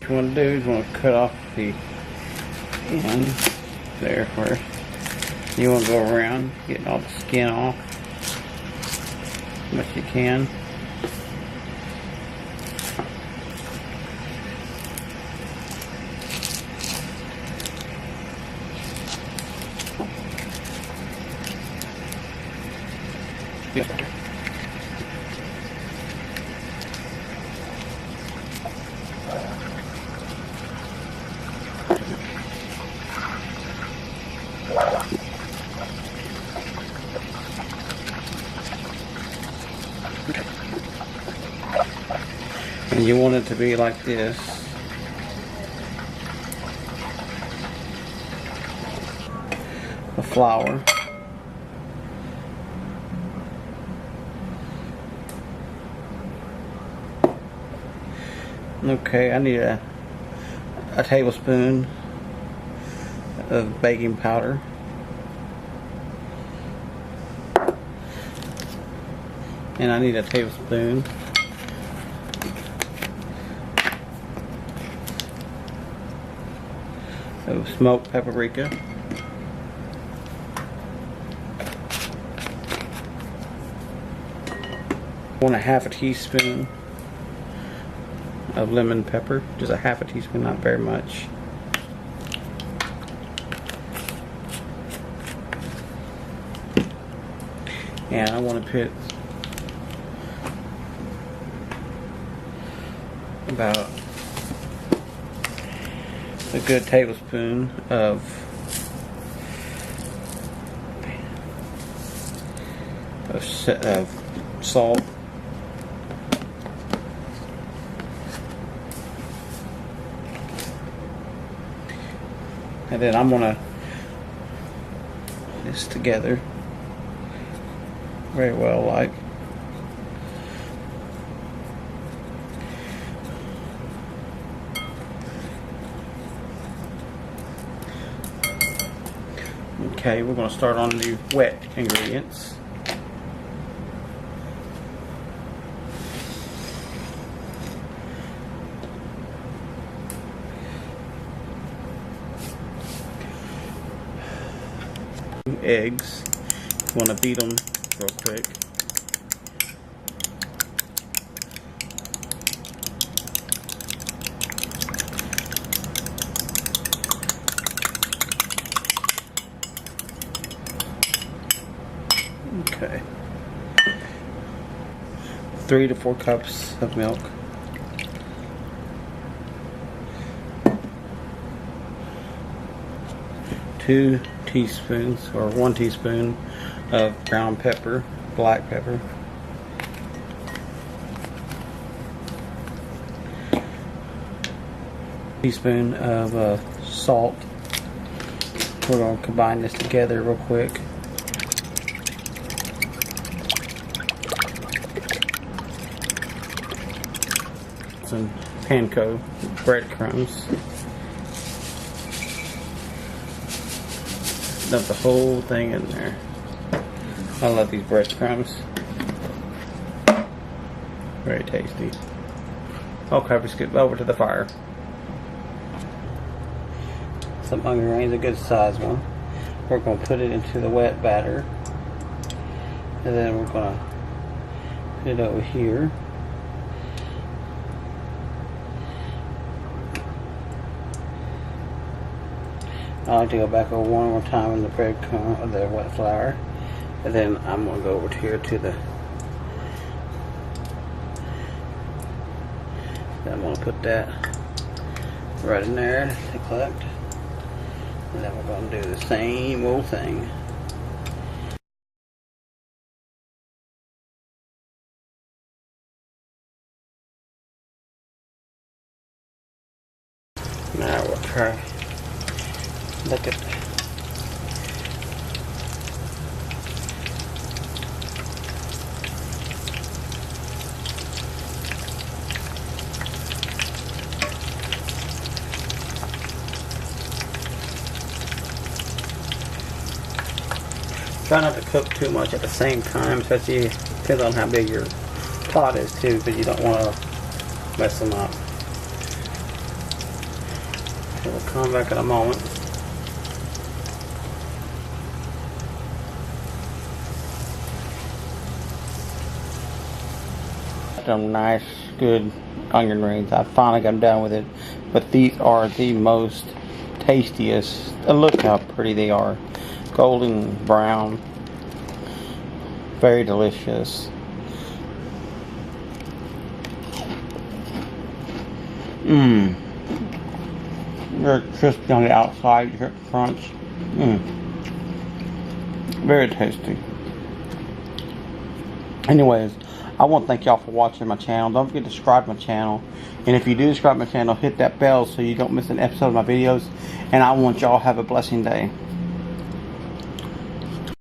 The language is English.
What you want to do is you want to cut off the end there where you want to go around, getting all the skin off as much as you can. And you want it to be like this. A flour. Okay, I need a tablespoon of baking powder. And I need a tablespoon of smoked paprika. Want a half a teaspoon of lemon pepper, just a half a teaspoon, not very much. And I want to put about a good tablespoon of salt. And then I'm gonna put this together very well, like. Okay, we're going to start on the wet ingredients. Eggs. You want to beat them real quick. Okay. 3 to 4 cups of milk. Two teaspoons or 1 teaspoon of ground pepper, black pepper. Teaspoon of salt. We're going to combine this together real quick. Some panko breadcrumbs. Dump the whole thing in there. I love these breadcrumbs. Very tasty. Okay, let's get over to the fire. Some onion rings, a good size one. We're going to put it into the wet batter. And then we're going to put it over here. I like to go back over one more time in the breadcrumb of the wet flour, and then I'm going to go over here to the. I'm going to put that right in there to collect, and then we're going to do the same old thing. Now we'll try. Look at that. Try not to cook too much at the same time, especially depends on how big your pot is too, because you don't want to mess them up. We'll come back in a moment. Some nice, good onion rings. I finally got done with it, but these are the most tastiest. And look how pretty they are, golden brown, very delicious. Mmm. Very crispy on the outside, crunch. Mmm. Very tasty. Anyways, I want to thank y'all for watching my channel. Don't forget to subscribe to my channel. And if you do subscribe to my channel, hit that bell so you don't miss an episode of my videos. And I want y'all to have a blessing day.